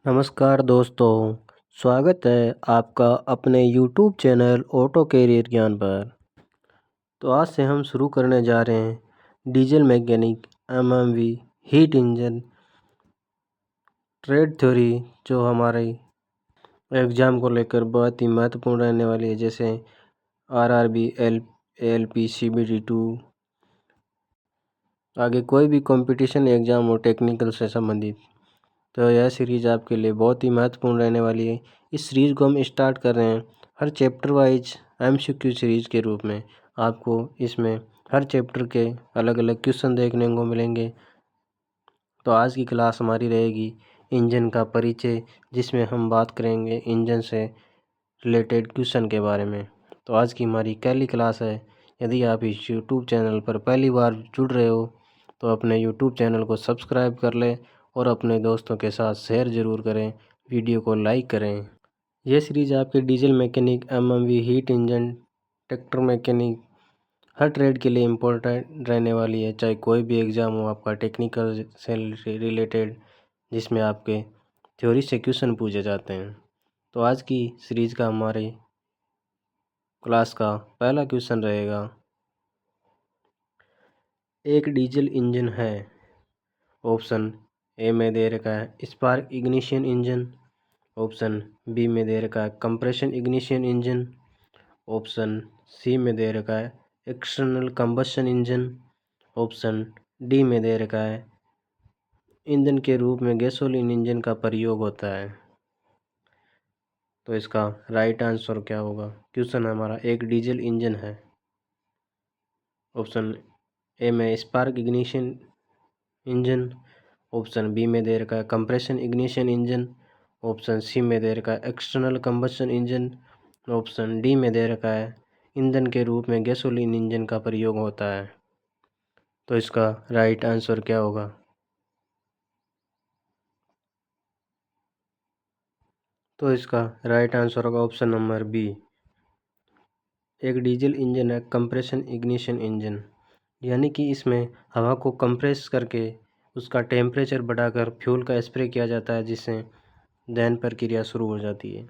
नमस्कार दोस्तों, स्वागत है आपका अपने यूट्यूब चैनल ऑटो कैरियर ज्ञान पर। तो आज से हम शुरू करने जा रहे हैं diesel mechanic, MMV, heat engine, trade theory, जो हमारे एग्ज़ाम को लेकर बहुत ही महत्वपूर्ण रहने वाली है, जैसे आरआरबी, एएलपी, सीबीटी2। आगे कोई भी कंपटीशन एग्ज़ाम हो टेक्निकल से संबंधित, तो यह सीरीज़ आपके लिए बहुत ही महत्वपूर्ण रहने वाली है। इस सीरीज़ को हम स्टार्ट कर रहे हैं हर चैप्टर वाइज एमसीक्यू सीरीज़ के रूप में। आपको इसमें हर चैप्टर के अलग अलग क्वेश्चन देखने को मिलेंगे। तो आज की क्लास हमारी रहेगी इंजन का परिचय, जिसमें हम बात करेंगे इंजन से रिलेटेड क्वेश्चन के बारे में। तो आज की हमारी पहली क्लास है। यदि आप इस यूट्यूब चैनल पर पहली बार जुड़ रहे हो तो अपने यूट्यूब चैनल को सब्सक्राइब कर लें और अपने दोस्तों के साथ शेयर ज़रूर करें, वीडियो को लाइक करें। यह सीरीज़ आपके diesel mechanic, MMV, heat engine, tractor mechanic, हर ट्रेड के लिए इम्पोर्टेंट रहने वाली है, चाहे कोई भी एग्ज़ाम हो आपका टेक्निकल से रिलेटेड, जिसमें आपके थ्योरी से क्वेश्चन पूछे जाते हैं। तो आज की सीरीज़ का हमारे क्लास का पहला क्वेश्चन रहेगा, एक डीजल इंजन है। ऑप्शन ए में दे रखा है spark ignition engine, option B में दे रखा है compression ignition engine, option C में दे रखा है external combustion engine, option D में दे रखा है ईंधन के रूप में गैसोलीन इंजन का प्रयोग होता है। तो इसका राइट आंसर क्या होगा? क्वेश्चन हमारा एक डीजल इंजन है। ऑप्शन ए में spark ignition engine, option B में दे रखा है compression ignition engine, option C में दे रखा है external combustion engine, option D में दे रखा है ईंधन के रूप में गैसोलीन इंजन का प्रयोग होता है। तो इसका राइट आंसर क्या होगा? तो इसका राइट आंसर होगा ऑप्शन नंबर बी। एक डीजल इंजन है कंप्रेशन इग्निशन इंजन, यानी कि इसमें हवा को कंप्रेस करके उसका टेम्परेचर बढ़ाकर फ्यूल का स्प्रे किया जाता है, जिससे दहन प्रक्रिया शुरू हो जाती है।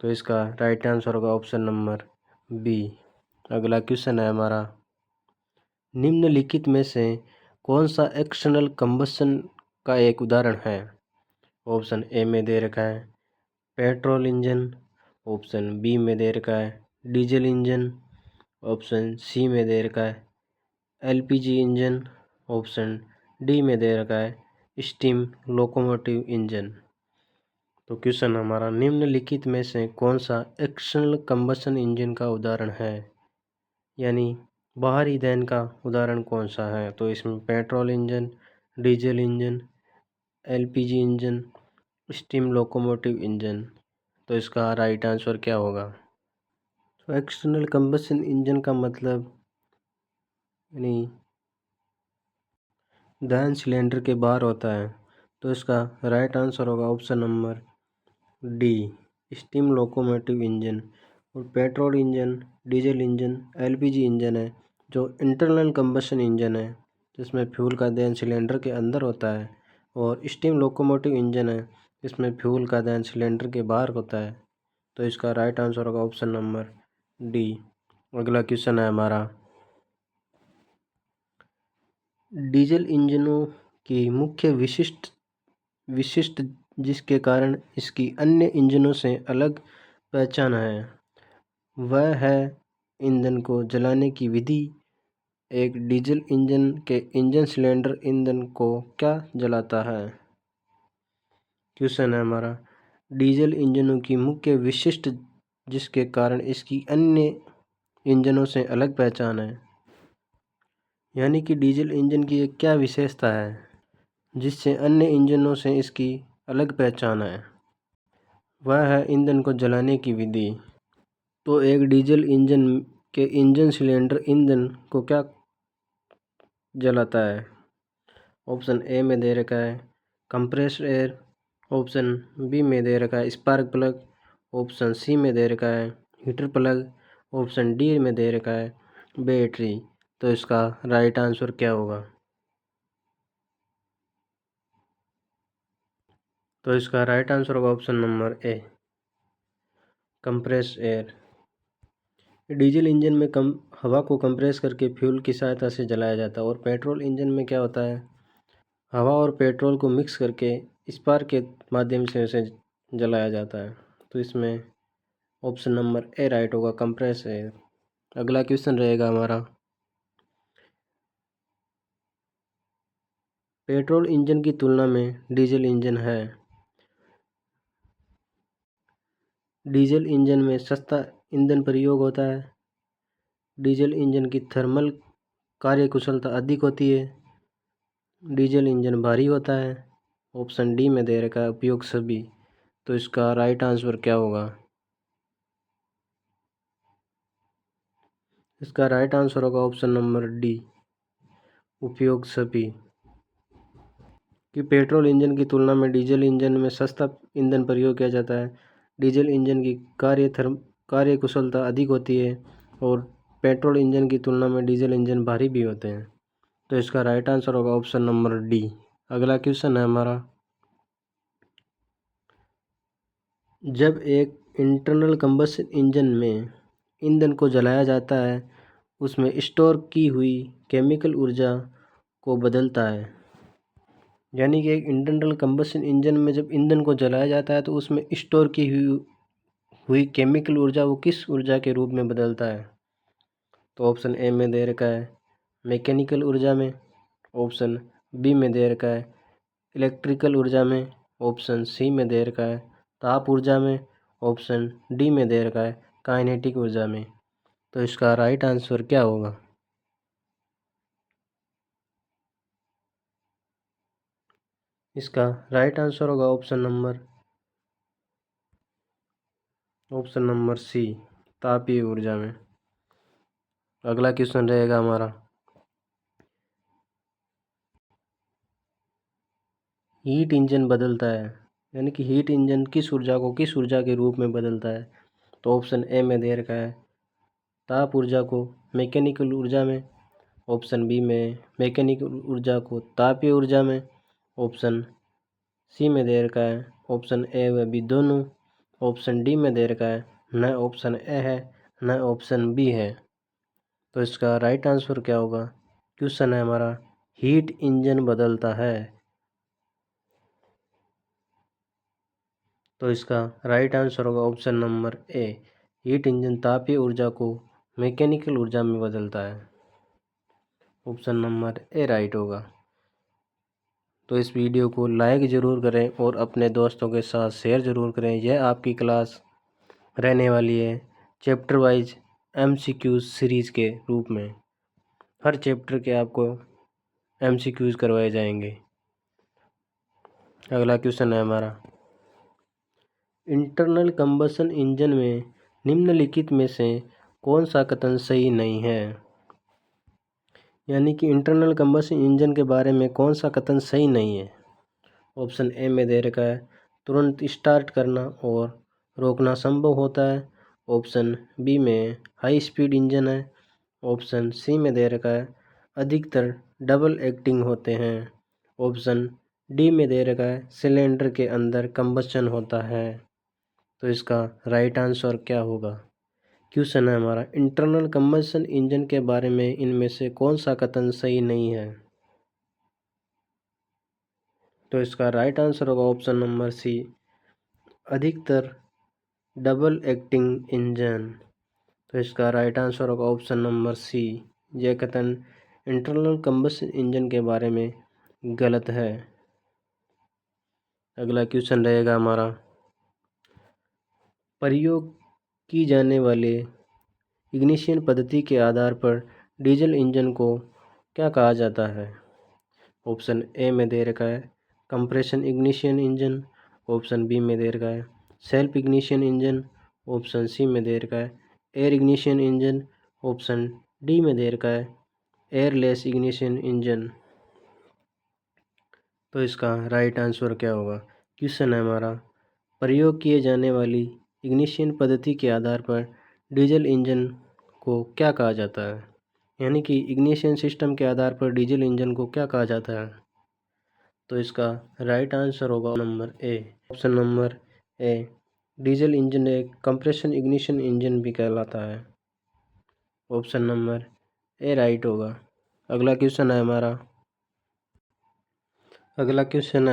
तो इसका राइट आंसर होगा ऑप्शन नंबर बी। अगला क्वेश्चन है हमारा, निम्नलिखित में से कौन सा एक्सटर्नल कंबशन का एक उदाहरण है? ऑप्शन ए में दे रखा है पेट्रोल इंजन, ऑप्शन बी में दे रखा है डीजल इंजन, ऑप्शन सी में दे रखा है एलपीजी इंजन, ऑप्शन डी में दे रखा है स्टीम लोकोमोटिव इंजन। तो क्वेश्चन हमारा, निम्नलिखित में से कौन सा एक्सटर्नल कंबशन इंजन का उदाहरण है, यानी बाहरी दहन का उदाहरण कौन सा है? तो इसमें petrol engine, diesel engine, LPG engine, steam locomotive engine. तो इसका राइट आंसर क्या होगा? तो एक्सटर्नल कंबशन इंजन का मतलब यानी दहन सिलेंडर के बाहर होता है। तो इसका राइट आंसर होगा option number D, steam locomotive engine. और petrol engine, diesel engine, LPG engine है जो इंटरनल कंबशन इंजन है, जिसमें फ्यूल का दहन सिलेंडर के अंदर होता है, और स्टीम लोकोमोटिव इंजन है जिसमें फ्यूल का दहन सिलेंडर के बाहर होता है। तो इसका राइट आंसर होगा ऑप्शन नंबर डी। अगला क्वेश्चन है हमारा, डीजल इंजनों की मुख्य विशिष्ट जिसके कारण इसकी अन्य इंजनों से अलग पहचान है, वह है ईंधन को जलाने की विधि। एक डीजल इंजन के इंजन सिलेंडर ईंधन को क्या जलाता है? क्वेश्चन है हमारा, डीजल इंजनों की मुख्य विशिष्ट जिसके कारण इसकी अन्य इंजनों से अलग पहचान है, यानी कि डीजल इंजन की एक क्या विशेषता है जिससे अन्य इंजनों से इसकी अलग पहचान है? वह है ईंधन को जलाने की विधि। तो एक डीजल इंजन के इंजन सिलेंडर ईंधन को क्या जलाता है? ऑप्शन ए में दे रखा है कंप्रेस्ड एयर, ऑप्शन बी में दे रखा है स्पार्क प्लग, ऑप्शन सी में दे रखा है हीटर प्लग, ऑप्शन डी में दे रखा है बैटरी। तो इसका राइट आंसर क्या होगा? तो इसका राइट आंसर होगा option number A, compress air. Diesel engine में कम हवा को कंप्रेस करके फ्यूल की सहायता से जलाया जाता है, और पेट्रोल इंजन में क्या होता है, हवा और पेट्रोल को मिक्स करके स्पार्क के माध्यम से उसे जलाया जाता है। तो इसमें ऑप्शन नंबर ए राइट होगा, कंप्रेस एयर। अगला क्वेश्चन रहेगा हमारा, पेट्रोल इंजन की तुलना में डीजल इंजन है, डीजल इंजन में सस्ता ईंधन प्रयोग होता है, डीजल इंजन की थर्मल कार्यकुशलता अधिक होती है, डीजल इंजन भारी होता है। ऑप्शन डी में दे रखा है उपयोग सभी। तो इसका राइट आंसर क्या होगा, इसका राइट आंसर होगा ऑप्शन नंबर डी, उपयोग सभी। कि पेट्रोल इंजन की तुलना में डीजल इंजन में सस्ता ईंधन प्रयोग किया जाता है, डीजल इंजन की कार्यकुशलता अधिक होती है, और पेट्रोल इंजन की तुलना में डीजल इंजन भारी भी होते हैं। तो इसका राइट आंसर होगा ऑप्शन नंबर डी। अगला क्वेश्चन है हमारा, जब एक इंटरनल कंबशन इंजन में ईंधन को जलाया जाता है, उसमें स्टोर की हुई केमिकल ऊर्जा को बदलता है। यानी कि एक इंटरनल कंबशन इंजन में जब ईंधन को जलाया जाता है तो उसमें स्टोर की हुई केमिकल ऊर्जा वो किस ऊर्जा के रूप में बदलता है। तो ऑप्शन ए में दे रखा है मैकेनिकल ऊर्जा में, ऑप्शन बी में दे रखा है इलेक्ट्रिकल ऊर्जा में, ऑप्शन सी में दे रखा है ताप ऊर्जा में, ऑप्शन डी में दे रखा है काइनेटिक ऊर्जा में। तो इसका राइट आंसर क्या होगा, इसका राइट आंसर होगा ऑप्शन नंबर सी, तापीय ऊर्जा में। अगला क्वेश्चन रहेगा हमारा, हीट इंजन बदलता है, यानी कि हीट इंजन किस ऊर्जा को किस ऊर्जा के रूप में बदलता है। तो ऑप्शन ए में दे रखा है ताप ऊर्जा को मैकेनिकल ऊर्जा में, ऑप्शन बी में मैकेनिकल ऊर्जा को तापीय ऊर्जा में, ऑप्शन सी में दे रखा है ऑप्शन ए व बी दोनों, ऑप्शन डी में दे रखा है न ऑप्शन ए है न ऑप्शन बी है। तो इसका राइट आंसर क्या होगा, क्वेश्चन है हमारा हीट इंजन बदलता है। तो इसका राइट आंसर होगा option number A, heat engine तापीय ऊर्जा को मैकेनिकल ऊर्जा में बदलता है। ऑप्शन नंबर ए राइट होगा। तो इस वीडियो को लाइक ज़रूर करें और अपने दोस्तों के साथ शेयर ज़रूर करें। यह आपकी क्लास रहने वाली है चैप्टर वाइज एमसीक्यूज सीरीज़ के रूप में। हर चैप्टर के आपको एमसीक्यूज करवाए जाएंगे। अगला क्वेश्चन है हमारा, इंटरनल कंबशन इंजन में निम्नलिखित में से कौन सा कथन सही नहीं है। यानी कि इंटरनल कंबशन इंजन के बारे में कौन सा कथन सही नहीं है। ऑप्शन ए में दे रखा है तुरंत स्टार्ट करना और रोकना संभव होता है, ऑप्शन बी में हाई स्पीड इंजन है, ऑप्शन सी में दे रखा है अधिकतर डबल एक्टिंग होते हैं, ऑप्शन डी में दे रखा है सिलेंडर के अंदर कंबशन होता है। तो इसका राइट आंसर क्या होगा, क्वेश्चन है हमारा इंटरनल कंबशन इंजन के बारे में इनमें से कौन सा कथन सही नहीं है। तो इसका राइट आंसर होगा ऑप्शन नंबर सी, अधिकतर डबल एक्टिंग इंजन। तो इसका राइट आंसर होगा ऑप्शन नंबर सी, यह कथन इंटरनल कंबशन इंजन के बारे में गलत है। अगला क्वेश्चन रहेगा हमारा, प्रयोग की जाने वाले इग्निशन पद्धति के आधार पर डीजल इंजन को क्या कहा जाता है। ऑप्शन ए में दे रखा है compression ignition engine, option B में दे रखा है self ignition engine, option C में दे रखा है air ignition engine, option D में दे रखा है एयरलेस इग्निशन इंजन। तो इसका राइट आंसर क्या होगा, क्वेश्चन है हमारा प्रयोग किए जाने वाली इग्निशन पद्धति के आधार पर डीजल इंजन को क्या कहा जाता है। यानी कि इग्निशन सिस्टम के आधार पर डीजल इंजन को क्या कहा जाता है। तो इसका राइट आंसर होगा number A. Option number A. Diesel engine एक कंप्रेशन इग्निशन इंजन भी कहलाता है। ऑप्शन नंबर ए राइट होगा। अगला क्वेश्चन है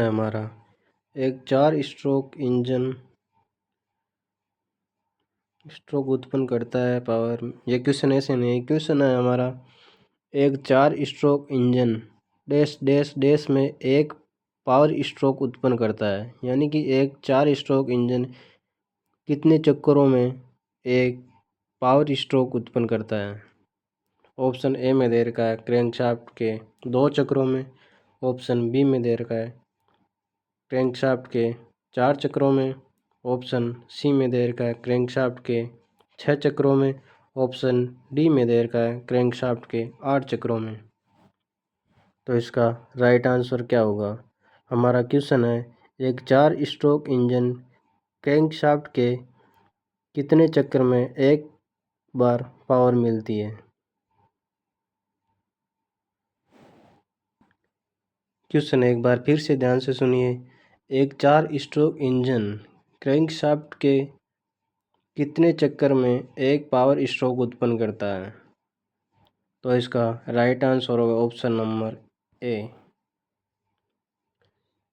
हमारा एक 4 स्ट्रोक इंजन स्ट्रोक उत्पन्न करता है पावर। ये क्वेश्चन ऐसे नहीं, क्वेश्चन है हमारा एक 4 stroke engine dash dash dash में एक पावर स्ट्रोक उत्पन्न करता है। यानी कि एक 4 स्ट्रोक इंजन कितने चक्करों में एक पावर स्ट्रोक उत्पन्न करता है। ऑप्शन ए में दे रखा है क्रैंकशाफ्ट के 2 चक्रों में। ऑप्शन बी में दे रखा है क्रैंकशाफ्ट के 4 चक्रों में। ऑप्शन सी में दे रखा है क्रैंकशाफ्ट के 6 चक्रों में। ऑप्शन डी में दे रखा है क्रैंकशाफ्ट के 8 चक्रों में। तो इसका राइट आंसर क्या होगा। हमारा क्वेश्चन है एक 4 स्ट्रोक इंजन क्रैंकशाफ्ट के कितने चक्कर में एक बार पावर मिलती है। क्वेश्चन एक बार फिर से ध्यान से सुनिए। एक 4 स्ट्रोक इंजन क्रैंकशाफ्ट के कितने चक्कर में एक पावर स्ट्रोक उत्पन्न करता है। तो इसका राइट आंसर होगा ऑप्शन नंबर ए।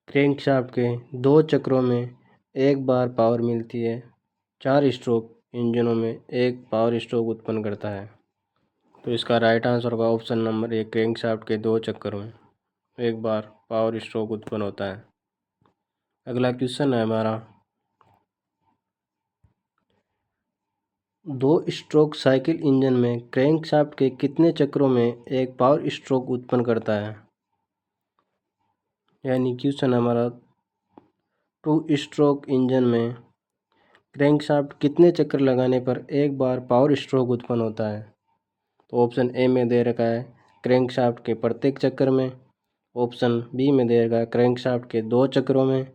क्रैंकशाफ्ट के 2 चक्रों में एक बार पावर मिलती है। 4 स्ट्रोक इंजनों में एक पावर स्ट्रोक उत्पन्न करता है। तो इसका राइट आंसर होगा ऑप्शन नंबर ए। क्रैंकशाफ्ट के 2 चक्करों में एक बार पावर स्ट्रोक उत्पन्न होता है। अगला क्वेश्चन है हमारा 2 स्ट्रोक साइकिल इंजन में क्रैंकशाफ्ट के कितने चक्रों में एक पावर स्ट्रोक उत्पन्न करता है। यानी क्वेश्चन हमारा 2 स्ट्रोक इंजन में क्रैंकशाफ्ट कितने चक्कर लगाने पर एक बार पावर स्ट्रोक उत्पन्न होता है। तो ऑप्शन ए में दे रखा है क्रैंकशाफ्ट के प्रत्येक चक्कर में। ऑप्शन बी में दे रखा है क्रैंकशाफ्ट के 2 चक्रों में।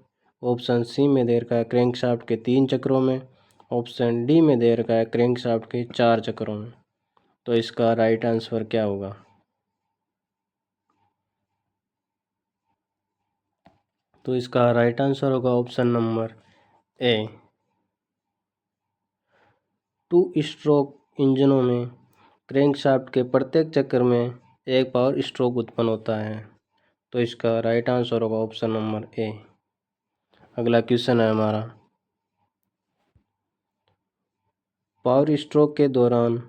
ऑप्शन सी में दे रखा है क्रैंकशाफ्ट के 3 चक्रों में। ऑप्शन डी में दे रखा है क्रैंकशाफ्ट के 4 चक्रों में। तो इसका राइट आंसर क्या होगा। तो इसका राइट आंसर होगा ऑप्शन नंबर ए। 2 स्ट्रोक इंजनों में क्रैंकशाफ्ट के प्रत्येक चक्कर में एक पावर स्ट्रोक उत्पन्न होता है। तो इसका राइट आंसर होगा ऑप्शन नंबर ए। अगला क्वेश्चन है हमारा पावर स्ट्रोक के दौरान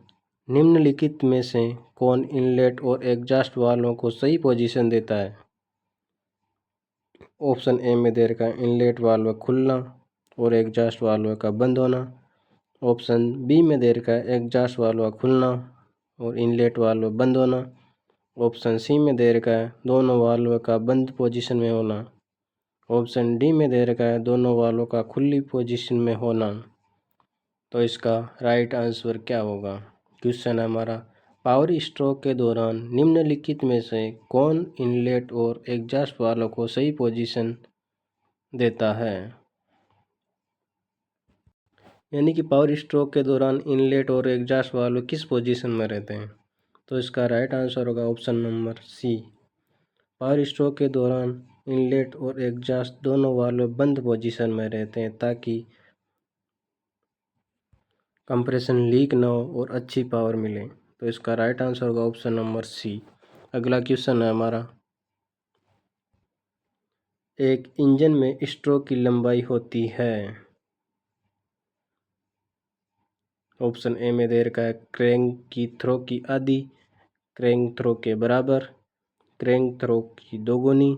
निम्नलिखित में से कौन इनलेट और एग्जॉस्ट वाल्वों को सही पोजीशन देता है। ऑप्शन ए में दे रखा है इनलेट वाल्व खुलना और एग्जॉस्ट वाल्व का बंद होना। ऑप्शन बी में दे रखा है एग्जॉस्ट वाल्व खुलना और इनलेट वाल्व बंद होना। ऑप्शन सी में दे रखा है दोनों वाल्व का बंद पोजीशन में होना। ऑप्शन डी में दे रखा है दोनों वाल्व का खुली पोजीशन में होना। तो इसका राइट आंसर क्या होगा। क्वेश्चन हमारा पावर स्ट्रोक के दौरान निम्नलिखित में से कौन इनलेट और एग्जॉस्ट वाल्व को सही पोजीशन देता है। यानी कि पावर स्ट्रोक के दौरान इनलेट और एग्जॉस्ट वाल्व किस पोजीशन में रहते हैं। तो इसका राइट आंसर होगा option number C. Power stroke के दौरान इनलेट और एग्जॉस्ट दोनों वाल्व बंद पोजीशन में रहते हैं ताकि कंप्रेशन लीक ना हो और अच्छी पावर मिले। तो इसका राइट आंसर होगा ऑप्शन नंबर सी। अगला क्वेश्चन है हमारा एक इंजन में स्ट्रोक की लंबाई होती है। ऑप्शन ए में दे रखा है क्रैंक की थ्रो की आधी, क्रैंक थ्रो के बराबर, क्रैंक थ्रो की दोगुनी।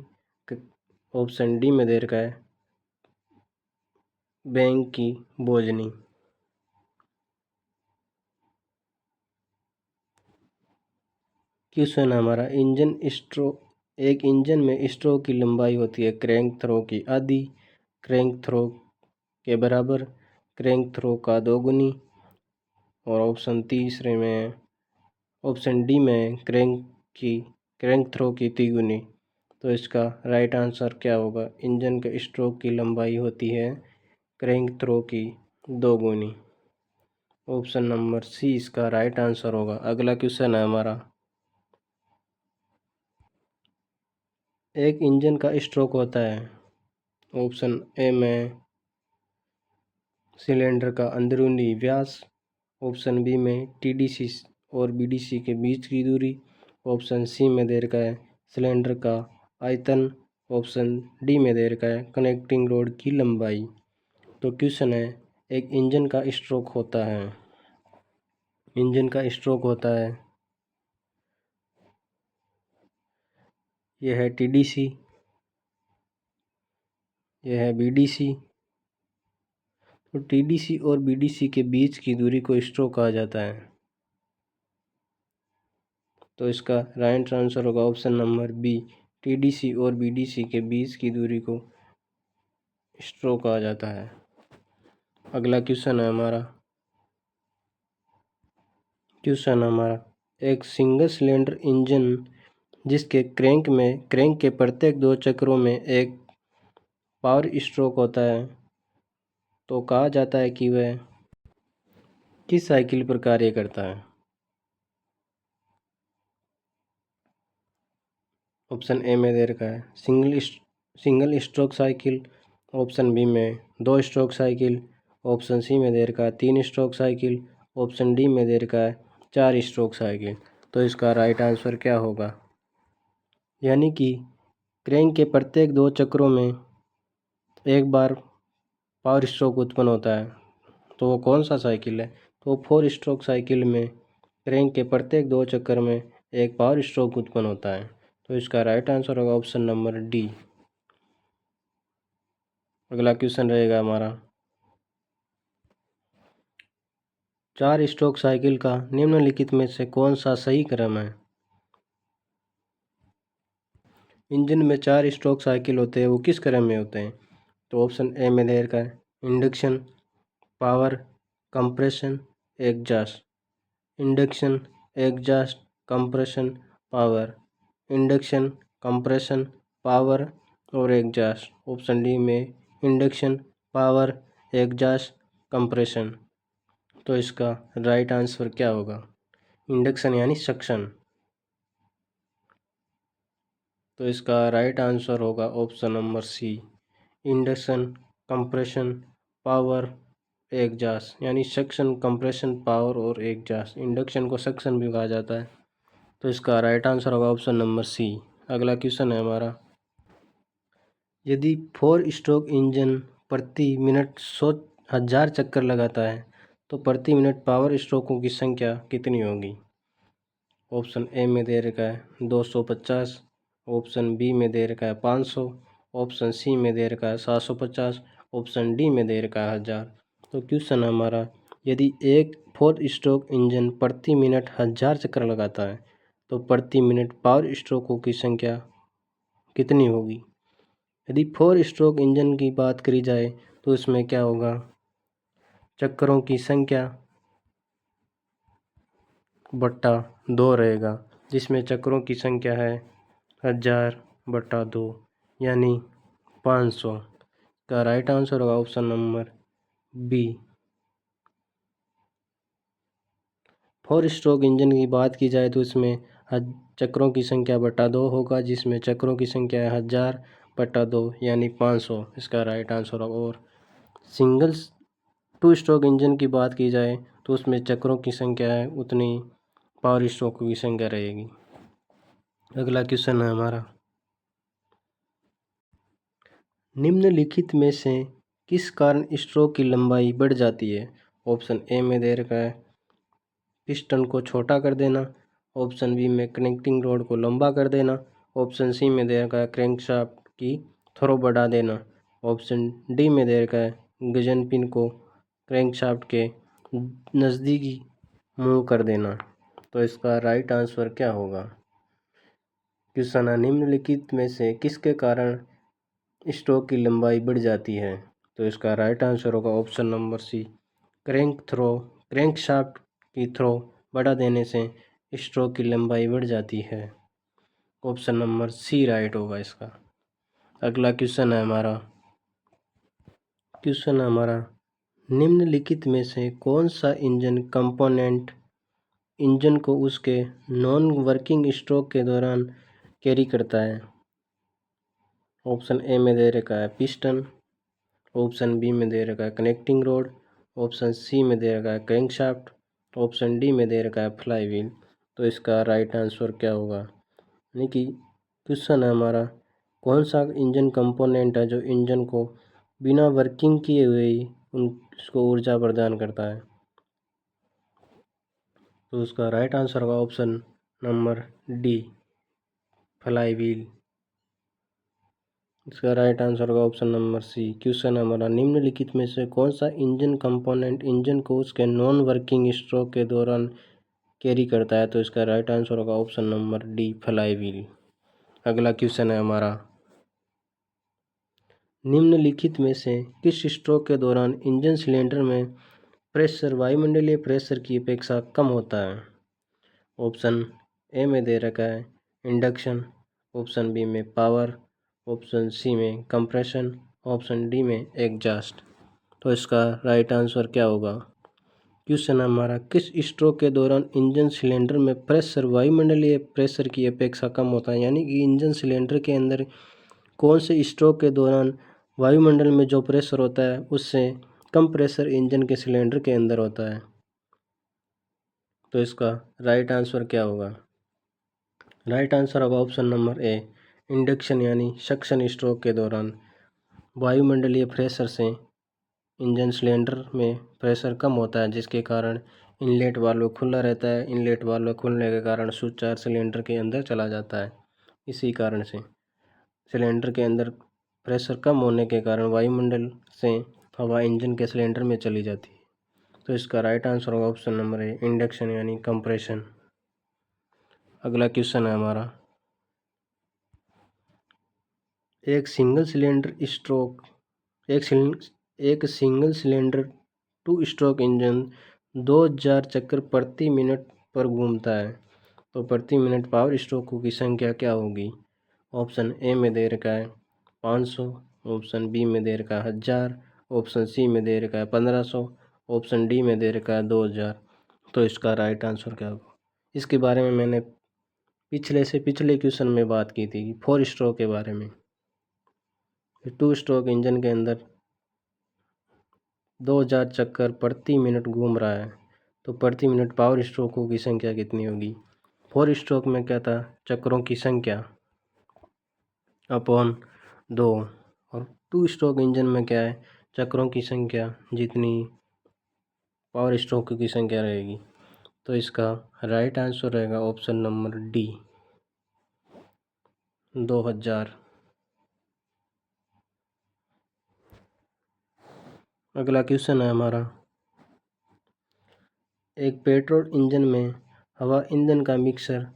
ऑप्शन डी में दे रखा है बैंक की बोझनी। क्वेश्चन हमारा एक इंजन में स्ट्रोक की लंबाई होती है क्रैंक थ्रो की आधी, क्रैंक थ्रो के बराबर, क्रैंक थ्रो का दोगुनी और ऑप्शन डी में क्रैंक थ्रो की तिगुनी। तो इसका राइट आंसर क्या होगा। इंजन के स्ट्रोक की लंबाई होती है क्रैंक थ्रो की दोगुनी। ऑप्शन नंबर सी इसका राइट आंसर होगा। अगला क्वेश्चन है हमारा एक इंजन का स्ट्रोक होता है? ऑप्शन ए में सिलेंडर का अंदरूनी व्यास, ऑप्शन बी में टीडीसी और बीडीसी के बीच की दूरी, ऑप्शन सी में दे रखा है सिलेंडर का आयतन, ऑप्शन डी में दे रखा है कनेक्टिंग रोड की लंबाई। तो क्वेश्चन है, एक इंजन का स्ट्रोक होता है, इंजन का स्ट्रोक होता है, यह है टीडीसी, यह है बीडीसी। तो टीडीसी और बीडीसी के बीच की दूरी को स्ट्रोक कहा जाता है। तो इसका राइट आंसर होगा ऑप्शन नंबर बी, टीडीसी और बीडीसी के बीच की दूरी को स्ट्रोक कहा जाता है। अगला क्वेश्चन है हमारा, एक सिंगल सिलेंडर इंजन जिसके क्रैंक के प्रत्येक 2 चक्रों में एक पावर स्ट्रोक होता है, तो कहा जाता है कि वह किस साइकिल पर कार्य करता है। ऑप्शन ए में दे रखा है single stroke cycle, option B में 2 स्ट्रोक साइकिल, ऑप्शन सी में दे रखा है 3 स्ट्रोक साइकिल, ऑप्शन डी में दे रखा है 4 स्ट्रोक साइकिल। तो इसका राइट आंसर क्या होगा? यानी कि क्रैंक के प्रत्येक 2 चक्रों में एक बार पावर स्ट्रोक उत्पन्न होता है, तो वो कौन सा साइकिल है? तो 4 स्ट्रोक साइकिल में क्रैंक के प्रत्येक 2 चक्कर में एक पावर स्ट्रोक उत्पन्न होता है। तो इसका राइट आंसर होगा ऑप्शन नंबर डी। अगला क्वेश्चन रहेगा हमारा, 4 स्ट्रोक साइकिल का निम्नलिखित में से कौन सा सही क्रम है? इंजन में 4 स्ट्रोक साइकिल होते हैं, वो किस क्रम में होते हैं? तो ऑप्शन ए में दे रखा है induction, power, compression, exhaust. Induction, exhaust, compression, power. Induction, compression, power और एग्जॉस्ट। ऑप्शन डी में इंडक्शन, पावर, एग्जॉस्ट, कंप्रेशन। तो इसका राइट आंसर क्या होगा? इंडक्शन यानी सक्शन। तो इसका राइट आंसर होगा option number C, induction, compression, power, exhaust. यानी सक्शन, कंप्रेशन, पावर और एग्जॉस्ट। इंडक्शन को सक्शन भी कहा जाता है। तो इसका राइट आंसर होगा ऑप्शन नंबर सी। अगला क्वेश्चन है हमारा, यदि 4 स्ट्रोक इंजन प्रति मिनट 100,000 चक्कर लगाता है तो प्रति मिनट पावर स्ट्रोकों की संख्या कितनी होगी? ऑप्शन ए में दे रखा है 250, ऑप्शन बी में दे रखा है 500, ऑप्शन सी में दे रखा है 750, ऑप्शन डी में दे रखा है 1000। तो क्वेश्चन हमारा, यदि एक 4 स्ट्रोक इंजन प्रति मिनट 1000 चक्कर लगाता है तो प्रति मिनट पावर स्ट्रोकों की संख्या कितनी होगी? यदि 4 स्ट्रोक इंजन की बात करी जाए तो इसमें क्या होगा? चक्करों की संख्या बट्टा 2 रहेगा, जिसमें चक्रों की संख्या है 1000/2 यानी 500। का राइट आंसर होगा option number B. 4 stroke engine की बात की जाए तो इसमें चक्रों की संख्या बटा 2 होगा, जिसमें चक्रों की संख्या है 1000/2 यानी 500। इसका राइट आंसर होगा। और सिंगल 2 स्ट्रोक इंजन की बात की जाए तो उसमें चक्रों की संख्या है उतनी पावर स्ट्रोकों की संख्या रहेगी। अगला क्वेश्चन है हमारा, निम्नलिखित में से किस कारण स्ट्रोक की लंबाई बढ़ जाती है? ऑप्शन ए में दे रखा है पिस्टन को छोटा कर देना, ऑप्शन बी में कनेक्टिंग रोड को लंबा कर देना, ऑप्शन सी में दे रखा है क्रैंकशाफ्ट की थ्रो बढ़ा देना, ऑप्शन डी में दे रखा है गजन पिन को क्रैंकशाफ्ट के नज़दीकी मूव कर देना। तो इसका राइट आंसर क्या होगा? क्वेश्चन है, निम्नलिखित में से किसके कारण स्ट्रोक की लंबाई बढ़ जाती है? तो इसका राइट आंसर होगा ऑप्शन नंबर सी, क्रैंकशाफ्ट की थ्रो बढ़ा देने से स्ट्रोक की लंबाई बढ़ जाती है। ऑप्शन नंबर सी राइट होगा इसका। अगला क्वेश्चन है हमारा, निम्नलिखित में से कौन सा इंजन कंपोनेंट इंजन को उसके नॉन वर्किंग स्ट्रोक के दौरान कैरी करता है? ऑप्शन ए में दे रखा है पिस्टन, ऑप्शन बी में दे रखा है कनेक्टिंग रोड, ऑप्शन सी में दे रखा है क्रैंकशाफ्ट, ऑप्शन डी में दे रखा है फ्लाई व्हील। तो इसका राइट आंसर क्या होगा? यानी कि क्वेश्चन है हमारा, कौन सा इंजन कंपोनेंट है जो इंजन को बिना वर्किंग किए हुए ही उसको ऊर्जा प्रदान करता है? तो उसका राइट आंसर होगा option number D, fly wheel. इसका राइट आंसर होगा ऑप्शन नंबर सी। क्वेश्चन हमारा, निम्नलिखित में से कौन सा इंजन कंपोनेंट इंजन को उसके नॉन वर्किंग स्ट्रोक के दौरान कैरी करता है? तो इसका राइट आंसर होगा option number D, fly wheel. अगला क्वेश्चन है हमारा, निम्नलिखित में से किस स्ट्रोक के दौरान इंजन सिलेंडर में प्रेशर वायुमंडलीय प्रेशर की अपेक्षा कम होता है? ऑप्शन ए में दे रखा है इंडक्शन, ऑप्शन बी में पावर, ऑप्शन सी में कंप्रेशन, ऑप्शन डी में एग्जॉस्ट। तो इसका राइट आंसर क्या होगा? क्वेश्चन हमारा, किस स्ट्रोक के दौरान इंजन सिलेंडर में प्रेशर वायुमंडलीय प्रेशर की अपेक्षा कम होता है? यानी कि इंजन सिलेंडर के अंदर कौन से स्ट्रोक के दौरान वायुमंडल में जो प्रेशर होता है उससे कम प्रेशर इंजन के सिलेंडर के अंदर होता है? तो इसका राइट आंसर क्या होगा? राइट आंसर होगा ऑप्शन नंबर ए, इंडक्शन यानी सक्शन स्ट्रोक के दौरान वायुमंडलीय प्रेशर से इंजन सिलेंडर में प्रेशर कम होता है, जिसके कारण इनलेट वाल्व खुला रहता है। इनलेट वाल्व खुलने के कारण सुचार सिलेंडर के अंदर चला जाता है। इसी कारण से सिलेंडर के अंदर प्रेशर कम होने के कारण वायुमंडल से हवा इंजन के सिलेंडर में चली जाती है। तो इसका राइट आंसर होगा ऑप्शन नंबर ए, इंडक्शन यानी कंप्रेशन। अगला क्वेश्चन है हमारा, एक सिंगल सिलेंडर स्ट्रोक एक single cylinder two stroke engine 2000 चक्कर प्रति मिनट पर घूमता है, तो प्रति मिनट पावर स्ट्रोकों की संख्या क्या होगी? ऑप्शन ए में दे रखा है 500, ऑप्शन बी में दे रखा है 1000, ऑप्शन सी में दे रखा है 1500, ऑप्शन डी में दे रखा है 2000। तो इसका राइट आंसर क्या होगा? इसके बारे में मैंने पिछले क्वेश्चन में बात की थी, 4 स्ट्रोक के बारे में। 2 स्ट्रोक इंजन के अंदर 2000 चक्कर प्रति मिनट घूम रहा है, तो प्रति मिनट पावर स्ट्रोकों की संख्या कितनी होगी? 4 स्ट्रोक में क्या था? चक्रों की संख्या अपॉन 2, और 2 स्ट्रोक इंजन में क्या है? चक्रों की संख्या जितनी पावर स्ट्रोक की संख्या रहेगी। तो इसका राइट आंसर रहेगा ऑप्शन नंबर डी, 2000। अगला क्वेश्चन है हमारा, एक पेट्रोल इंजन में हवा ईंधन का मिक्सर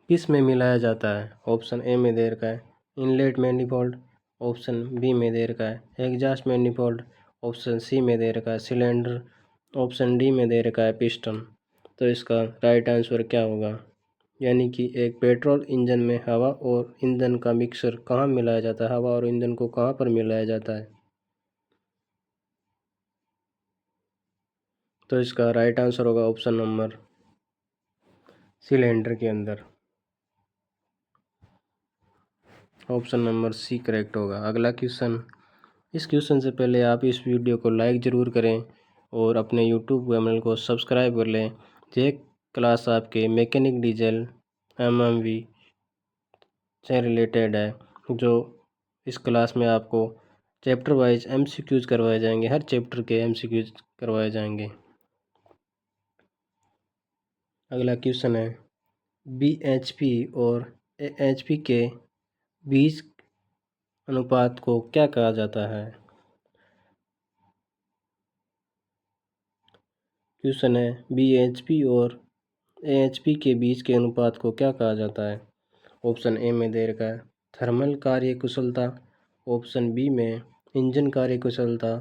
किस में मिलाया जाता है? ऑप्शन ए में दे रखा है इनलेट मैनिफोल्ड, ऑप्शन बी में दे रखा है एग्जॉस्ट मैनिफोल्ड, ऑप्शन सी में दे रखा है सिलेंडर, ऑप्शन डी में दे रखा है पिस्टन। तो इसका राइट आंसर क्या होगा? यानी कि एक पेट्रोल इंजन में हवा और ईंधन का मिक्सर कहाँ मिलाया जाता है? हवा और ईंधन को कहाँ पर मिलाया जाता है? तो इसका राइट आंसर होगा ऑप्शन नंबर सिलेंडर के अंदर। ऑप्शन नंबर सी करेक्ट होगा। अगला क्वेश्चन, इस क्वेश्चन से पहले आप इस वीडियो को लाइक ज़रूर करें और अपने यूट्यूब चैनल को सब्सक्राइब कर लें। ये क्लास आपके मैकेनिक डीजल एमएमवी से रिलेटेड है, जो इस क्लास में आपको चैप्टर वाइज एमसीक्यूज करवाए जाएंगे। हर चैप्टर के एमसीक्यूज करवाए जाएंगे। अगला क्वेश्चन है, बीएचपी और एएचपी के बीच अनुपात को क्या कहा जाता है? क्वेश्चन है, बीएचपी और एएचपी के बीच के अनुपात को क्या कहा जाता है? ऑप्शन ए में दे रखा है थर्मल कार्य कुशलता, ऑप्शन बी में इंजन कार्य कुशलता,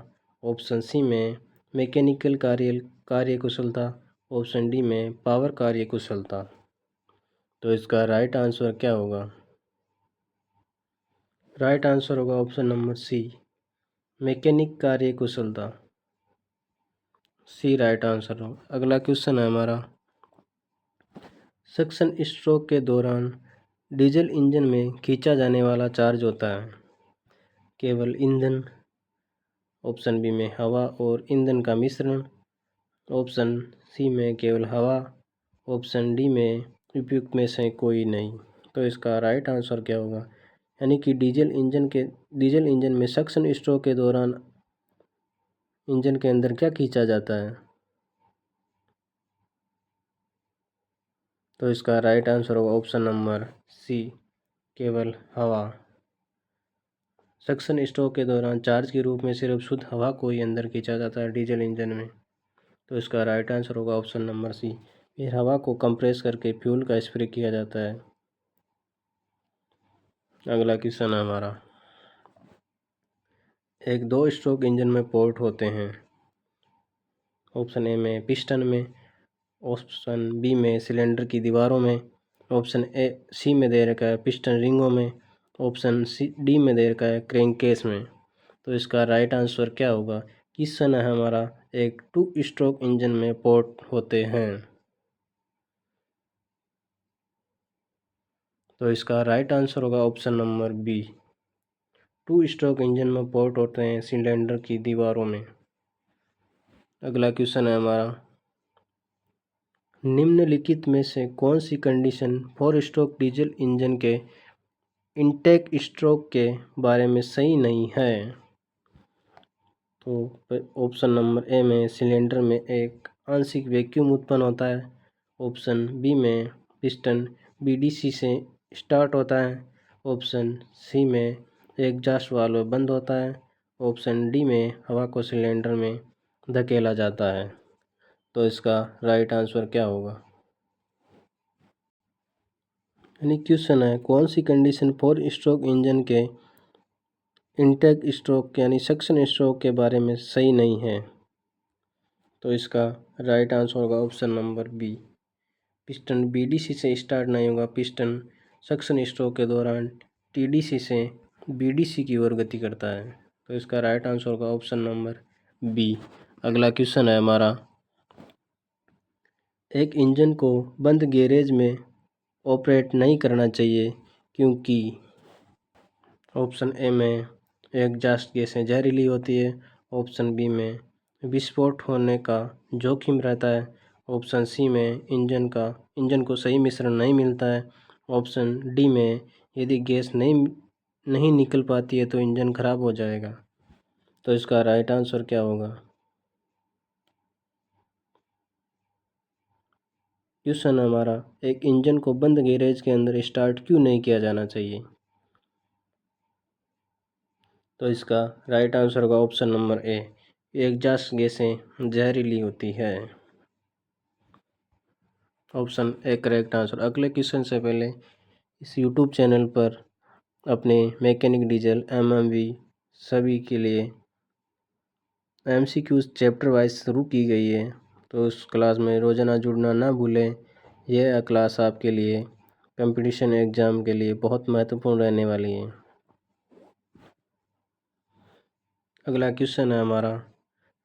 ऑप्शन सी में मैकेनिकल कार्य कुशलता, ऑप्शन डी में पावर कार्य कुशलता। तो इसका राइट आंसर क्या होगा? राइट आंसर होगा ऑप्शन नंबर सी, मैकेनिक कार्य कुशलता। सी राइट आंसर हो। अगला क्वेश्चन है हमारा, सक्शन स्ट्रोक के दौरान डीजल इंजन में खींचा जाने वाला चार्ज होता है केवल ईंधन, ऑप्शन बी में हवा और ईंधन का मिश्रण, ऑप्शन सी में केवल हवा, ऑप्शन डी में उपयुक्त में से कोई नहीं। तो इसका राइट आंसर क्या होगा? यानी कि डीजल इंजन में सक्शन स्ट्रोक के दौरान इंजन के अंदर क्या खींचा जाता है? तो इसका राइट आंसर होगा ऑप्शन नंबर सी, केवल हवा। सक्शन स्ट्रोक के दौरान चार्ज के रूप में सिर्फ शुद्ध हवा को ही अंदर खींचा जाता है डीजल इंजन में। तो इसका राइट आंसर होगा ऑप्शन नंबर सी। फिर हवा को कंप्रेस करके फ्यूल का स्प्रे किया जाता है। अगला क्वेश्चन है हमारा, एक 2 स्ट्रोक इंजन में पोर्ट होते हैं। ऑप्शन ए में पिस्टन में, ऑप्शन बी में सिलेंडर की दीवारों में, ऑप्शन सी में दे रखा है पिस्टन रिंगों में, ऑप्शन डी में दे रखा है क्रैंककेस में। तो इसका राइट आंसर क्या होगा? क्वेश्चन है हमारा, एक 2 स्ट्रोक इंजन में पोर्ट होते हैं। तो इसका राइट आंसर होगा option number B, 2 stroke engine में पोर्ट होते हैं सिलेंडर की दीवारों में। अगला क्वेश्चन है हमारा, निम्नलिखित में से कौन सी कंडीशन 4 स्ट्रोक डीजल इंजन के इनटेक स्ट्रोक के बारे में सही नहीं है? तो ऑप्शन नंबर ए में सिलेंडर में एक आंशिक वैक्यूम उत्पन्न होता है, ऑप्शन बी में पिस्टन बीडीसी से स्टार्ट होता है, ऑप्शन सी में एग्जॉस्ट वाल्व बंद होता है, ऑप्शन डी में हवा को सिलेंडर में धकेला जाता है। तो इसका राइट आंसर क्या होगा? यानी क्वेश्चन है, कौन सी कंडीशन 4 स्ट्रोक इंजन के इनटेक स्ट्रोक यानी सक्शन स्ट्रोक के बारे में सही नहीं है? तो इसका राइट आंसर होगा option number B, piston BDC से स्टार्ट नहीं होगा, पिस्टन सक्शन स्ट्रोक के दौरान टीडीसी से बीडीसी की ओर गति करता है। तो इसका राइट आंसर होगा ऑप्शन नंबर बी। अगला क्वेश्चन है हमारा, एक इंजन को बंद गैरेज में ऑपरेट नहीं करना चाहिए क्योंकि ऑप्शन ए में एग्जॉस्ट गैसें जहरीली होती है, ऑप्शन बी में विस्फोट होने का जोखिम रहता है, ऑप्शन सी में इंजन को सही मिश्रण नहीं मिलता है, ऑप्शन डी में यदि गैस नहीं निकल पाती है तो इंजन खराब हो जाएगा। तो इसका राइट आंसर क्या होगा? क्वेश्चन हमारा, एक इंजन को बंद गैरेज के अंदर स्टार्ट क्यों नहीं किया जाना चाहिए? तो इसका राइट आंसर होगा ऑप्शन नंबर ए, एग्जॉस्ट गैसें जहरीली होती है। Option A correct answer. अगले क्वेश्चन से पहले इस यूट्यूब चैनल पर अपने मैकेनिक डीजल एमएमवी सभी के लिए एमसीक्यूज चैप्टर वाइज शुरू की गई है, तो उस क्लास में रोज़ाना जुड़ना ना भूलें। यह क्लास आपके लिए कंपटीशन एग्ज़ाम के लिए बहुत महत्वपूर्ण रहने वाली है। अगला क्वेश्चन है हमारा,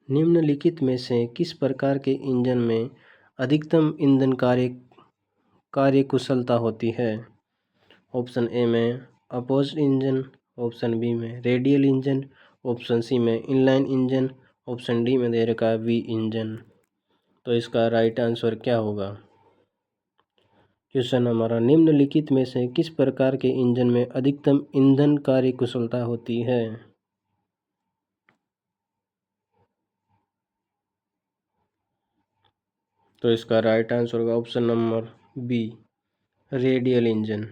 निम्नलिखित में से किस प्रकार के इंजन में अधिकतम ईंधन कार्यकुशलता होती है? ऑप्शन ए में अपोज्ड इंजन, ऑप्शन बी में रेडियल इंजन, ऑप्शन सी में इनलाइन इंजन, ऑप्शन डी में दे रखा है वी इंजन। तो इसका राइट आंसर क्या होगा? क्वेश्चन हमारा, निम्नलिखित में से किस प्रकार के इंजन में अधिकतम ईंधन कार्यकुशलता होती है? तो इसका राइट आंसर होगा option number B, radial engine.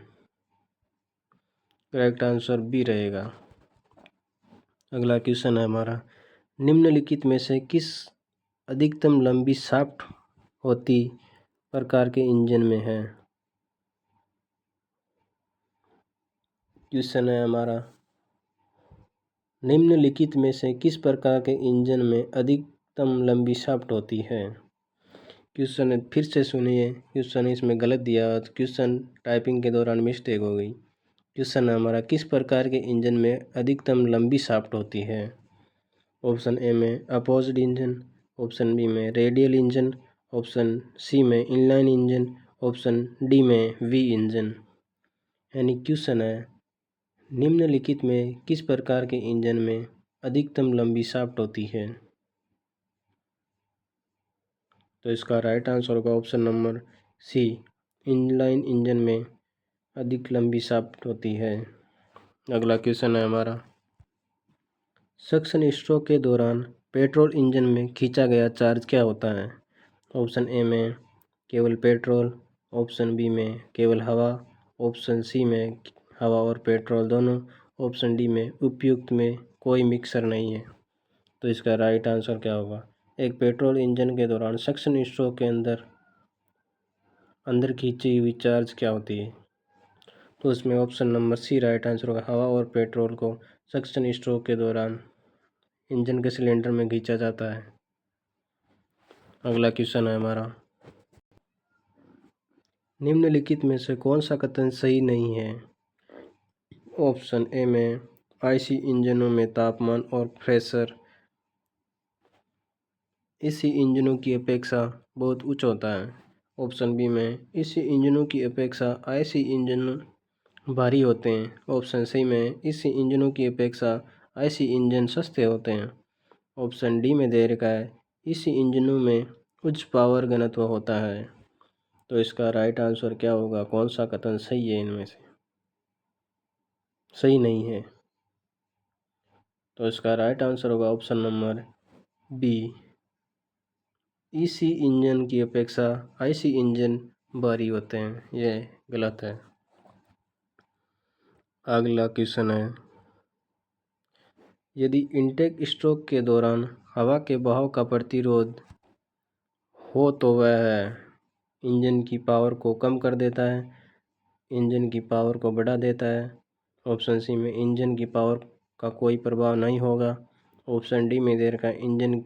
Correct answer B रहेगा। अगला क्वेश्चन है हमारा, निम्नलिखित में से किस अधिकतम लंबी शाफ्ट होती प्रकार के इंजन में है? क्वेश्चन है हमारा, निम्नलिखित में से किस प्रकार के इंजन में अधिकतम लंबी शाफ्ट होती है? क्वेश्चन फिर से सुनिए, क्वेश्चन इसमें गलत दिया, क्वेश्चन टाइपिंग के दौरान मिस्टेक हो गई। क्वेश्चन हमारा, किस प्रकार के इंजन में अधिकतम लंबी शाफ्ट होती है? ऑप्शन ए में अपोज्ड इंजन, ऑप्शन बी में रेडियल इंजन, ऑप्शन सी में इनलाइन इंजन, ऑप्शन डी में वी इंजन। यानी क्वेश्चन है, निम्नलिखित में किस प्रकार के इंजन में अधिकतम लंबी शाफ्ट होती है? तो इसका राइट आंसर होगा option number C, inline engine में अधिक लंबी शाफ्ट होती है। अगला क्वेश्चन है हमारा, सक्शन स्ट्रोक के दौरान पेट्रोल इंजन में खींचा गया चार्ज क्या होता है? ऑप्शन ए में केवल पेट्रोल, ऑप्शन बी में केवल हवा, ऑप्शन सी में हवा और पेट्रोल दोनों, ऑप्शन डी में उपयुक्त में कोई मिक्सर नहीं है। तो इसका राइट आंसर क्या होगा? एक पेट्रोल इंजन के दौरान सक्शन स्ट्रोक के अंदर खींची हुई चार्ज क्या होती है? तो इसमें option number C right answer होगा। हवा और पेट्रोल को सक्शन स्ट्रोक के दौरान इंजन के सिलेंडर में खींचा जाता है। अगला क्वेश्चन है हमारा, निम्नलिखित में से कौन सा कथन सही नहीं है? ऑप्शन ए में आईसी इंजनों में तापमान और प्रेशर एसी इंजनों की अपेक्षा बहुत उच्च होता है। ऑप्शन बी में एसी इंजनों की अपेक्षा आईसी इंजन भारी होते हैं। ऑप्शन सी में एसी इंजनों की अपेक्षा आईसी इंजन सस्ते होते हैं। ऑप्शन डी में दे रखा है एसी इंजनों में उच्च पावर घनत्व होता है। तो इसका राइट आंसर क्या होगा? कौन सा कथन सही है इनमें से? सही नहीं है। तो इसका राइट आंसर होगा option number B, EC engine की अपेक्षा आईसी इंजन भारी होते हैं। यह गलत है। अगला क्वेश्चन है, यदि इनटेक स्ट्रोक के दौरान हवा के बहाव का प्रतिरोध हो तो वह इंजन की पावर को कम कर देता है, इंजन की पावर को बढ़ा देता है। ऑप्शन सी में इंजन की पावर का कोई प्रभाव नहीं होगा। ऑप्शन डी में दे रखा है इंजन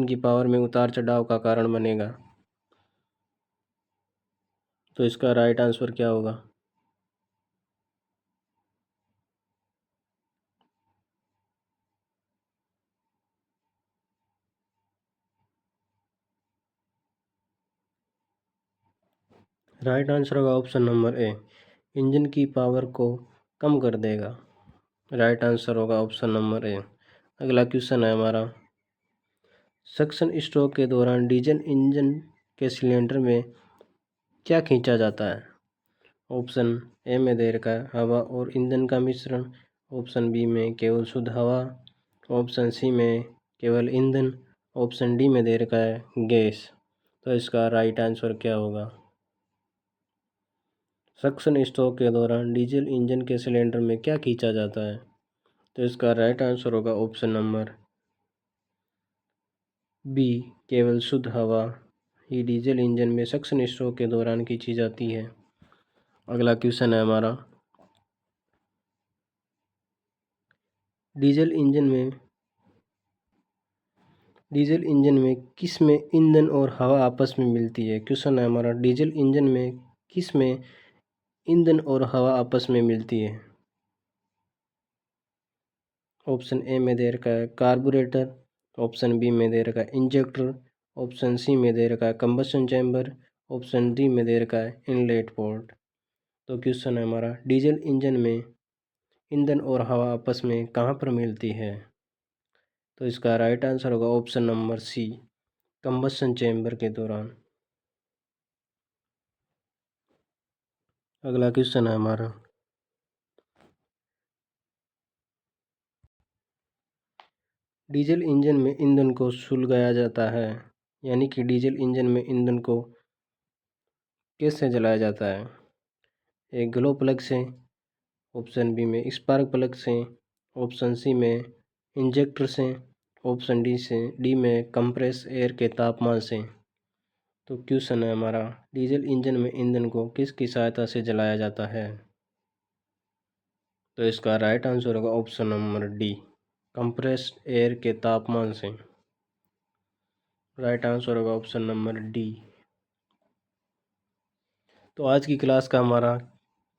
की पावर में उतार चढ़ाव का कारण बनेगा। तो इसका राइट आंसर क्या होगा? राइट आंसर होगा ऑप्शन नंबर ए, इंजन की पावर को कम कर देगा। राइट आंसर होगा ऑप्शन नंबर ए। अगला क्वेश्चन है हमारा, सक्शन स्ट्रोक के दौरान डीजल इंजन के सिलेंडर में क्या खींचा जाता है? ऑप्शन ए में दे रखा है हवा और ईंधन का मिश्रण, ऑप्शन बी में केवल शुद्ध हवा, ऑप्शन सी में केवल ईंधन, ऑप्शन डी में दे रखा है गैस। तो इसका राइट आंसर क्या होगा? सक्शन स्ट्रोक के दौरान डीजल इंजन के सिलेंडर में क्या खींचा जाता है? तो इसका राइट आंसर होगा ऑप्शन नंबर बी, केवल शुद्ध हवा ही डीजल इंजन में सक्शन स्ट्रोक के दौरान खींची जाती है। अगला क्वेश्चन है हमारा, डीजल इंजन में किस में ईंधन और हवा आपस में मिलती है? क्वेश्चन है हमारा, डीजल इंजन में किस में ईंधन और हवा आपस में मिलती है? ऑप्शन ए में दे रखा है कार्बोरेटर, ऑप्शन बी में दे रखा है इंजेक्टर, ऑप्शन सी में दे रखा है कंबशन चैम्बर, ऑप्शन डी में दे रखा है इनलेट पोर्ट। तो क्वेश्चन है हमारा, डीजल इंजन में ईंधन और हवा आपस में कहाँ पर मिलती है? तो इसका राइट आंसर होगा option number C, combustion chamber के दौरान। अगला क्वेश्चन है हमारा, डीजल इंजन में ईंधन को सुलगाया जाता है, यानी कि डीजल इंजन में ईंधन को कैसे जलाया जाता है? एक ग्लो प्लग से, ऑप्शन बी में स्पार्क प्लग से, ऑप्शन सी में इंजेक्टर से, ऑप्शन डी में कंप्रेस एयर के तापमान से। तो क्वेश्चन है हमारा, डीजल इंजन में ईंधन को किसकी सहायता से जलाया जाता है? तो इसका राइट आंसर होगा option number D, compressed air के तापमान से। राइट आंसर होगा ऑप्शन नंबर डी। तो आज की क्लास का हमारा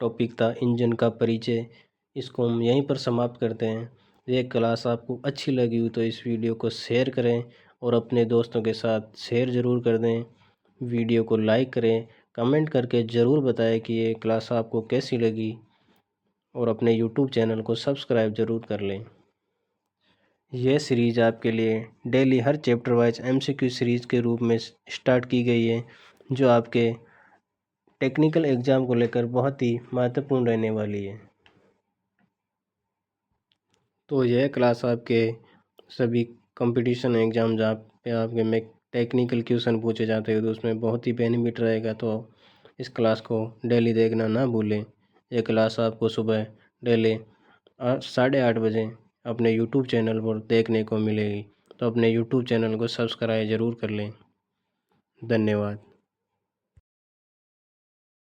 टॉपिक था इंजन का परिचय। इसको हम यहीं पर समाप्त करते हैं। ये क्लास आपको अच्छी लगी हो तो इस वीडियो को शेयर करें और अपने दोस्तों के साथ शेयर ज़रूर कर दें। वीडियो को लाइक करें कमेंट करके ज़रूर बताएं कि ये क्लास आपको कैसी लगी और अपने यूट्यूब चैनल को सब्सक्राइब ज़रूर कर लें। यह सीरीज़ आपके लिए डेली हर चैप्टर वाइज एमसीक्यू सीरीज़ के रूप में स्टार्ट की गई है, जो आपके टेक्निकल एग्ज़ाम को लेकर बहुत ही महत्वपूर्ण रहने वाली है। तो यह क्लास आपके सभी कंपटीशन एग्ज़ाम जहाँ पे आपके में टेक्निकल क्वेश्चन पूछे जाते हैं तो उसमें बहुत ही बेनिफिट रहेगा। तो इस क्लास को डेली देखना ना भूलें। यह क्लास आपको सुबह डेली 8:30 बजे अपने यूट्यूब चैनल पर देखने को मिलेगी। तो अपने यूट्यूब चैनल को सब्सक्राइब ज़रूर कर लें। धन्यवाद।